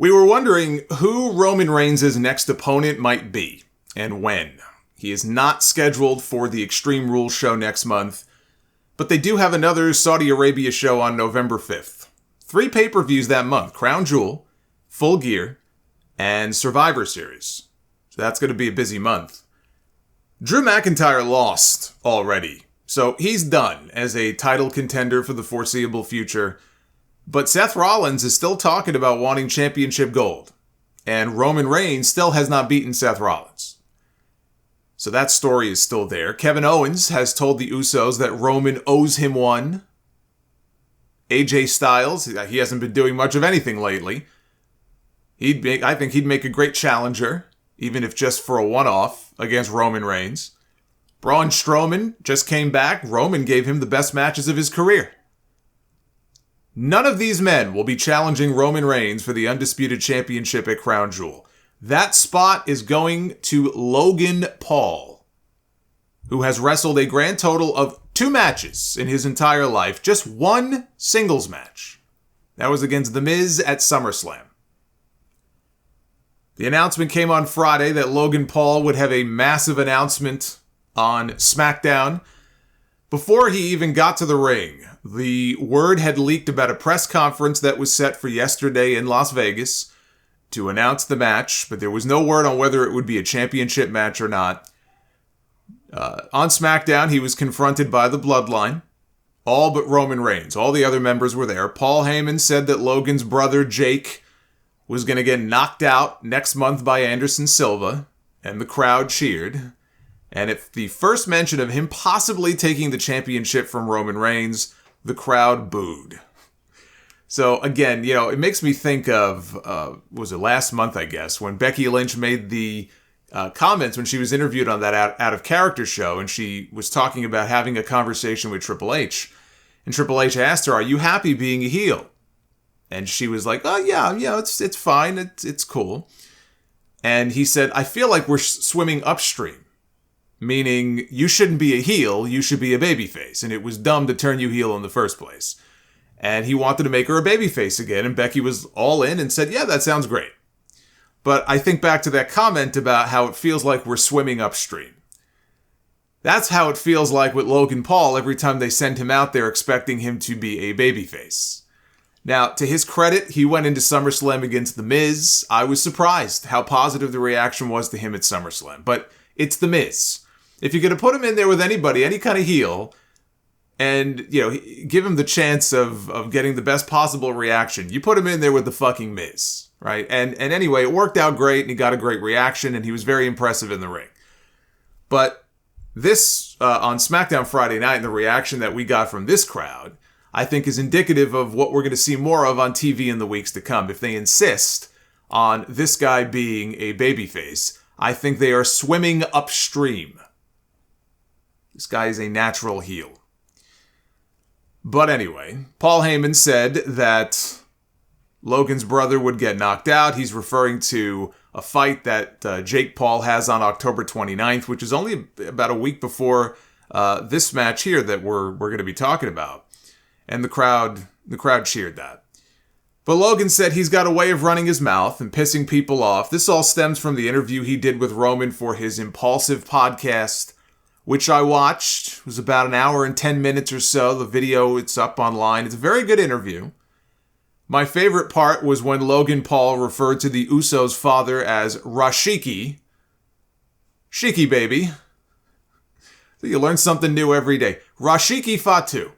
We were wondering who Roman Reigns' next opponent might be, and when. He is not scheduled for the Extreme Rules show next month, but they do have another Saudi Arabia show on November 5th. 3 pay-per-views that month: Crown Jewel, Full Gear, and Survivor Series. So that's going to be a busy month. Drew McIntyre lost already, so he's done as a title contender for the foreseeable future. But Seth Rollins is still talking about wanting championship gold, and Roman Reigns still has not beaten Seth Rollins. So that story is still there. Kevin Owens has told the Usos that Roman owes him one. AJ Styles, he hasn't been doing much of anything lately. I think he'd make a great challenger, even if just for a one-off, against Roman Reigns. Braun Strowman just came back. Roman gave him the best matches of his career. None of these men will be challenging Roman Reigns for the Undisputed Championship at Crown Jewel. That spot is going to Logan Paul, who has wrestled a grand total of 2 matches in his entire life. Just 1 singles match. That was against The Miz at SummerSlam. The announcement came on Friday that Logan Paul would have a massive announcement on SmackDown. Before he even got to the ring, the word had leaked about a press conference that was set for yesterday in Las Vegas to announce the match, but there was no word on whether it would be a championship match or not. On SmackDown, he was confronted by the Bloodline, all but Roman Reigns. All the other members were there. Paul Heyman said that Logan's brother, Jake, was going to get knocked out next month by Anderson Silva, and the crowd cheered. And at the first mention of him possibly taking the championship from Roman Reigns, the crowd booed. So again, it makes me think of, was it last month, I guess, when Becky Lynch made the comments when she was interviewed on that Out of Character show, and she was talking about having a conversation with Triple H. And Triple H asked her, "Are you happy being a heel?" And she was like, "Oh, yeah, it's fine, it's cool." And he said, "I feel like we're swimming upstream. Meaning, you shouldn't be a heel, you should be a babyface. And it was dumb to turn you heel in the first place." And he wanted to make her a babyface again, and Becky was all in and said, "Yeah, that sounds great." But I think back to that comment about how it feels like we're swimming upstream. That's how it feels like with Logan Paul every time they send him out there expecting him to be a babyface. Now, to his credit, he went into SummerSlam against The Miz. I was surprised how positive the reaction was to him at SummerSlam. But it's The Miz. If you're going to put him in there with anybody, any kind of heel, and, give him the chance of getting the best possible reaction, you put him in there with the fucking Miz, right? And anyway, it worked out great, and he got a great reaction, and he was very impressive in the ring. But this, on SmackDown Friday night, and the reaction that we got from this crowd, I think is indicative of what we're going to see more of on TV in the weeks to come. If they insist on this guy being a babyface, I think they are swimming upstream. This guy is a natural heel. But anyway, Paul Heyman said that Logan's brother would get knocked out. He's referring to a fight that Jake Paul has on October 29th, which is only about a week before this match here that we're going to be talking about. And the crowd cheered that. But Logan said he's got a way of running his mouth and pissing people off. This all stems from the interview he did with Roman for his Impulsive podcast, which I watched. It was about an hour and 10 minutes or so. The video, it's up online. It's a very good interview. My favorite part was when Logan Paul referred to the Usos' father as Rashiki. Shiki, baby. So you learn something new every day. Rashiki Fatu.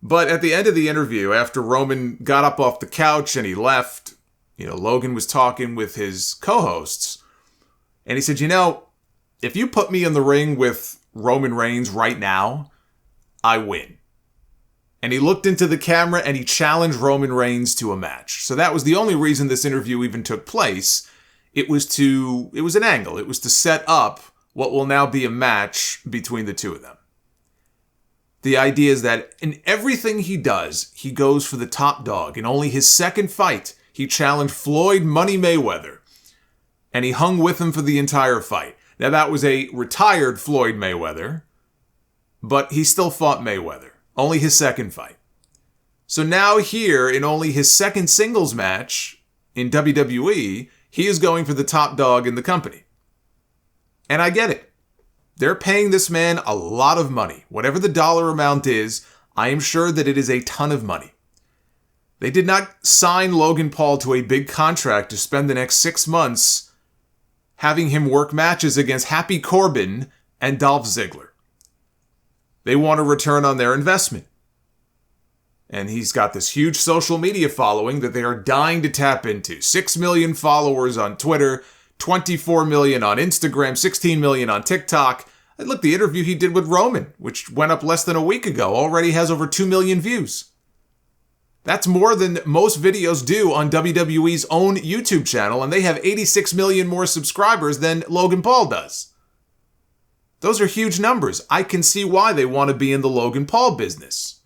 But at the end of the interview, after Roman got up off the couch and he left, Logan was talking with his co-hosts. And he said, if you put me in the ring with Roman Reigns right now, I win. And he looked into the camera and he challenged Roman Reigns to a match. So that was the only reason this interview even took place. It was an angle. It was to set up what will now be a match between the two of them. The idea is that in everything he does, he goes for the top dog. In only his second fight, he challenged Floyd Money Mayweather. And he hung with him for the entire fight. Now, that was a retired Floyd Mayweather, but he still fought Mayweather. Only his second fight. So now here, in only his second singles match, in WWE, he is going for the top dog in the company. And I get it. They're paying this man a lot of money. Whatever the dollar amount is, I am sure that it is a ton of money. They did not sign Logan Paul to a big contract to spend the next 6 months having him work matches against Happy Corbin and Dolph Ziggler. They want a return on their investment. And he's got this huge social media following that they are dying to tap into. 6 million followers on Twitter, 24 million on Instagram, 16 million on TikTok. And look, the interview he did with Roman, which went up less than a week ago, already has over 2 million views. That's more than most videos do on WWE's own YouTube channel, and they have 86 million more subscribers than Logan Paul does. Those are huge numbers. I can see why they want to be in the Logan Paul business.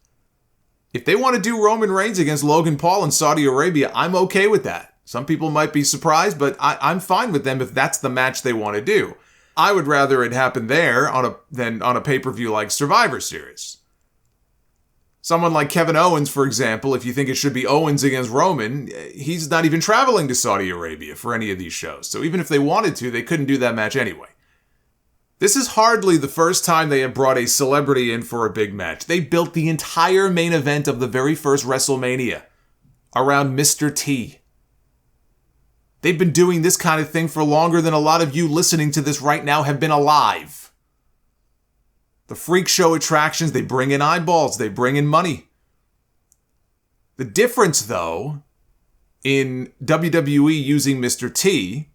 If they want to do Roman Reigns against Logan Paul in Saudi Arabia, I'm okay with that. Some people might be surprised, but I'm fine with them if that's the match they want to do. I would rather it happen there than on a pay-per-view like Survivor Series. Someone like Kevin Owens, for example, if you think it should be Owens against Roman, he's not even traveling to Saudi Arabia for any of these shows. So even if they wanted to, they couldn't do that match anyway. This is hardly the first time they have brought a celebrity in for a big match. They built the entire main event of the very first WrestleMania around Mr. T. They've been doing this kind of thing for longer than a lot of you listening to this right now have been alive. The freak show attractions, they bring in eyeballs, they bring in money. The difference, though, in WWE using Mr. T,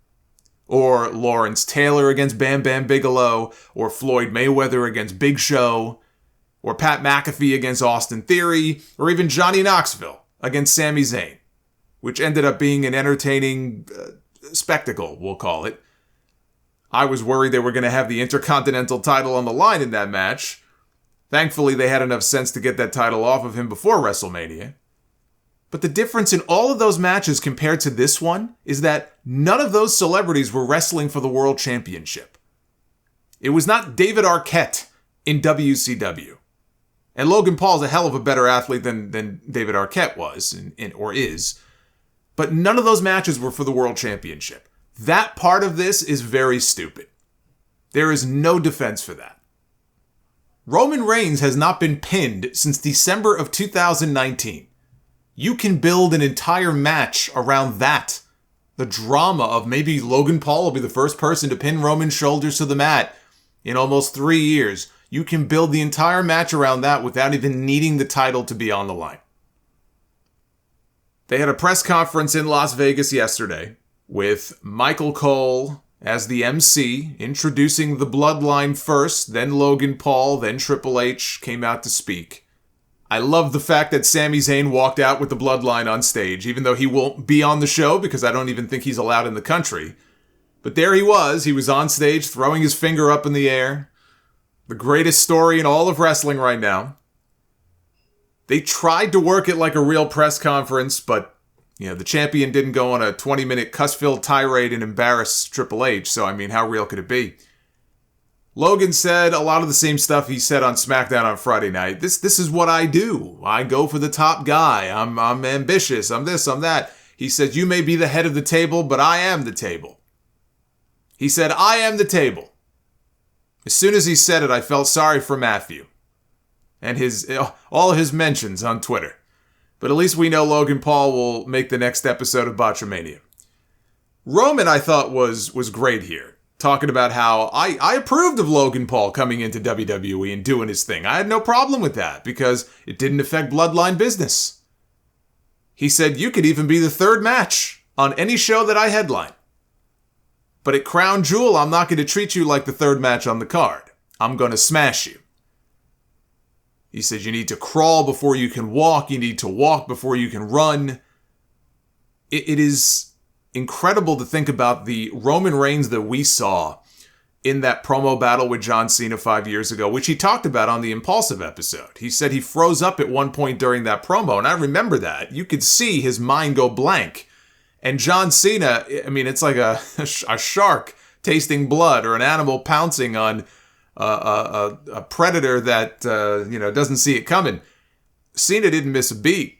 or Lawrence Taylor against Bam Bam Bigelow, or Floyd Mayweather against Big Show, or Pat McAfee against Austin Theory, or even Johnny Knoxville against Sami Zayn, which ended up being an entertaining spectacle, we'll call it. I was worried they were going to have the Intercontinental title on the line in that match. Thankfully, they had enough sense to get that title off of him before WrestleMania. But the difference in all of those matches compared to this one is that none of those celebrities were wrestling for the World Championship. It was not David Arquette in WCW. And Logan Paul's a hell of a better athlete than David Arquette was, or is. But none of those matches were for the World Championship. That part of this is very stupid. There is no defense for that. Roman Reigns has not been pinned since December of 2019. You can build an entire match around that. The drama of maybe Logan Paul will be the first person to pin Roman's shoulders to the mat in almost 3 years. You can build the entire match around that without even needing the title to be on the line. They had a press conference in Las Vegas yesterday with Michael Cole as the MC, introducing the Bloodline first, then Logan Paul, then Triple H came out to speak. I love the fact that Sami Zayn walked out with the Bloodline on stage, even though he won't be on the show because I don't even think he's allowed in the country. But there he was on stage throwing his finger up in the air. The greatest story in all of wrestling right now. They tried to work it like a real press conference, but the champion didn't go on a 20-minute cuss-filled tirade and embarrass Triple H, so how real could it be? Logan said a lot of the same stuff he said on SmackDown on Friday night. This is what I do. I go for the top guy. I'm ambitious. I'm this, I'm that. He said, you may be the head of the table, but I am the table. He said, I am the table. As soon as he said it, I felt sorry for Matthew and all of his mentions on Twitter. But at least we know Logan Paul will make the next episode of Botchamania. Roman, I thought, was great here, talking about how I approved of Logan Paul coming into WWE and doing his thing. I had no problem with that because it didn't affect Bloodline business. He said, you could even be the third match on any show that I headline. But at Crown Jewel, I'm not going to treat you like the third match on the card. I'm going to smash you. He said you need to crawl before you can walk. You need to walk before you can run. It is incredible to think about the Roman Reigns that we saw in that promo battle with John Cena 5 years ago, which he talked about on the Impulsive episode. He said he froze up at one point during that promo, and I remember that. You could see his mind go blank. And John Cena, it's like a shark tasting blood or an animal pouncing on a predator that doesn't see it coming. Cena didn't miss a beat.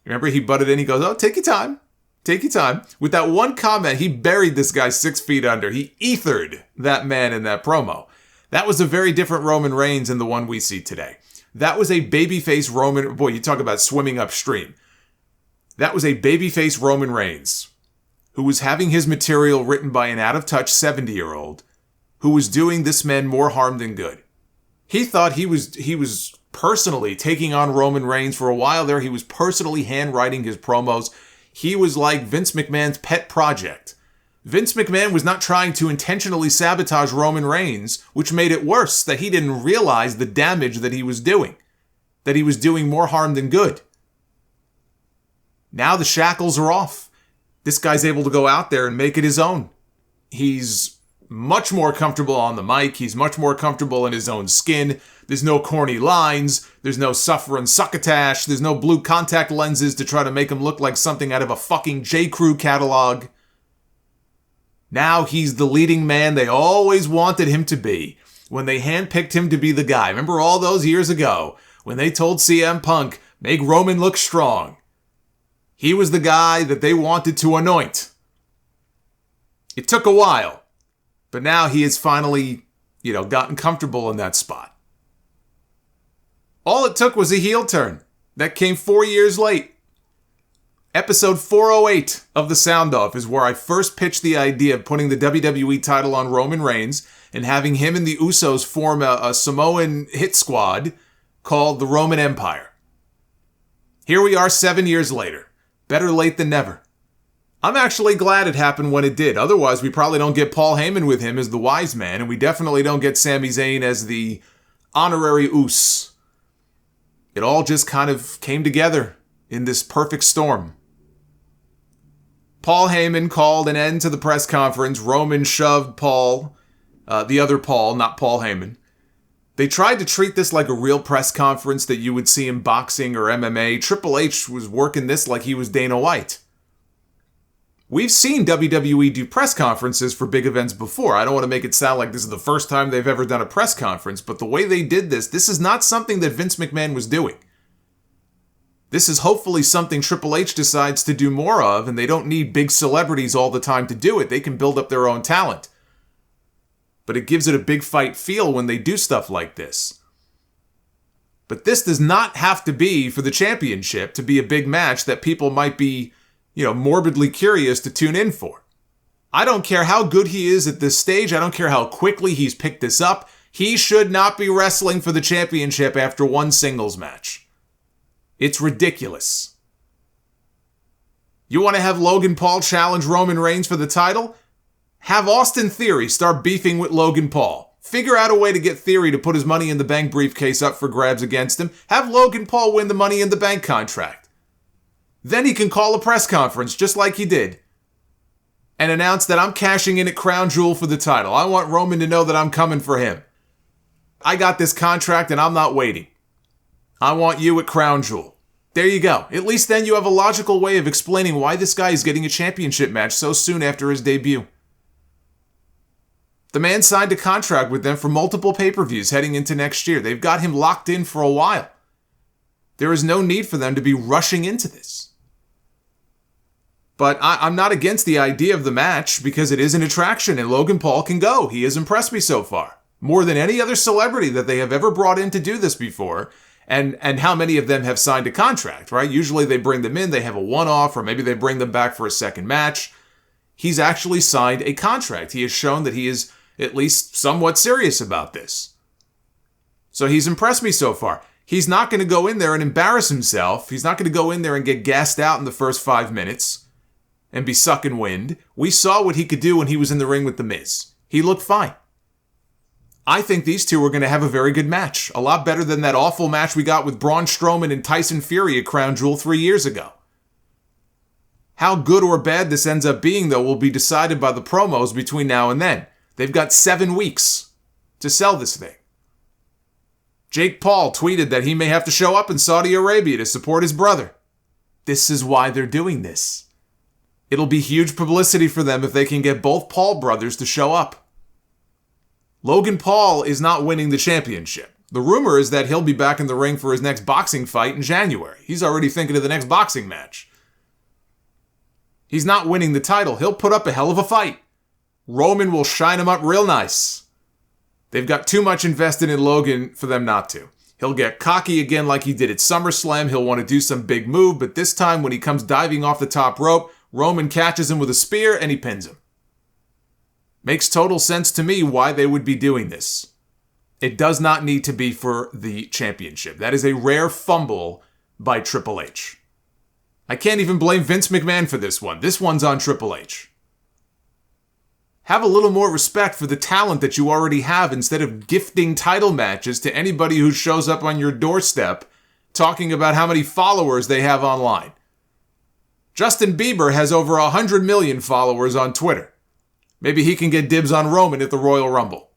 Remember, he butted in. He goes, "Oh, take your time. Take your time. With that one comment, he buried this guy 6 feet under. He ethered that man in that promo. That was a very different Roman Reigns than the one we see today. That was a babyface Roman... Boy, you talk about swimming upstream. That was a babyface Roman Reigns who was having his material written by an out-of-touch 70-year-old who was doing this man more harm than good. He thought he was personally taking on Roman Reigns for a while there. He was personally handwriting his promos. He was like Vince McMahon's pet project. Vince McMahon was not trying to intentionally sabotage Roman Reigns, which made it worse that he didn't realize the damage that he was doing. That he was doing more harm than good. Now the shackles are off. This guy's able to go out there and make it his own. He's much more comfortable on the mic. He's much more comfortable in his own skin. There's no corny lines. There's no suffer and succotash. There's no blue contact lenses to try to make him look like something out of a fucking J. Crew catalog. Now he's the leading man they always wanted him to be when they handpicked him to be the guy. Remember all those years ago when they told CM Punk, make Roman look strong? He was the guy that they wanted to anoint. It took a while, but now he has finally, gotten comfortable in that spot. All it took was a heel turn. That came 4 years late. Episode 408 of The Sound Off is where I first pitched the idea of putting the WWE title on Roman Reigns and having him and the Usos form a Samoan hit squad called the Roman Empire. Here we are 7 years later. Better late than never. I'm actually glad it happened when it did. Otherwise, we probably don't get Paul Heyman with him as the wise man, and we definitely don't get Sami Zayn as the honorary Us. It all just kind of came together in this perfect storm. Paul Heyman called an end to the press conference. Roman shoved Paul, the other Paul, not Paul Heyman. They tried to treat this like a real press conference that you would see in boxing or MMA. Triple H was working this like he was Dana White. We've seen WWE do press conferences for big events before. I don't want to make it sound like this is the first time they've ever done a press conference, but the way they did this is not something that Vince McMahon was doing. This is hopefully something Triple H decides to do more of, and they don't need big celebrities all the time to do it. They can build up their own talent. But it gives it a big fight feel when they do stuff like this. But this does not have to be for the championship to be a big match that people might be, morbidly curious to tune in for. I don't care how good he is at this stage. I don't care how quickly he's picked this up. He should not be wrestling for the championship after one singles match. It's ridiculous. You want to have Logan Paul challenge Roman Reigns for the title? Have Austin Theory start beefing with Logan Paul. Figure out a way to get Theory to put his Money in the Bank briefcase up for grabs against him. Have Logan Paul win the Money in the Bank contract. Then he can call a press conference just like he did and announce that I'm cashing in at Crown Jewel for the title. I want Roman to know that I'm coming for him. I got this contract and I'm not waiting. I want you at Crown Jewel. There you go. At least then you have a logical way of explaining why this guy is getting a championship match so soon after his debut. The man signed a contract with them for multiple pay-per-views heading into next year. They've got him locked in for a while. There is no need for them to be rushing into this. But I'm not against the idea of the match because it is an attraction and Logan Paul can go. He has impressed me so far. More than any other celebrity that they have ever brought in to do this before. And how many of them have signed a contract, right? Usually they bring them in, they have a one-off, or maybe they bring them back for a second match. He's actually signed a contract. He has shown that he is at least somewhat serious about this. So he's impressed me so far. He's not going to go in there and embarrass himself. He's not going to go in there and get gassed out in the first 5 minutes and be sucking wind. We saw what he could do when he was in the ring with The Miz. He looked fine. I think these two are going to have a very good match. A lot better than that awful match we got with Braun Strowman and Tyson Fury at Crown Jewel 3 years ago. How good or bad this ends up being, though, will be decided by the promos between now and then. They've got 7 weeks to sell this thing. Jake Paul tweeted that he may have to show up in Saudi Arabia to support his brother. This is why they're doing this. It'll be huge publicity for them if they can get both Paul brothers to show up. Logan Paul is not winning the championship. The rumor is that he'll be back in the ring for his next boxing fight in January. He's already thinking of the next boxing match. He's not winning the title. He'll put up a hell of a fight. Roman will shine him up real nice. They've got too much invested in Logan for them not to. He'll get cocky again like he did at SummerSlam. He'll want to do some big move, but this time when he comes diving off the top rope, Roman catches him with a spear and he pins him. Makes total sense to me why they would be doing this. It does not need to be for the championship. That is a rare fumble by Triple H. I can't even blame Vince McMahon for this one. This one's on Triple H. Have a little more respect for the talent that you already have instead of gifting title matches to anybody who shows up on your doorstep talking about how many followers they have online. Justin Bieber has over 100 million followers on Twitter. Maybe he can get dibs on Roman at the Royal Rumble.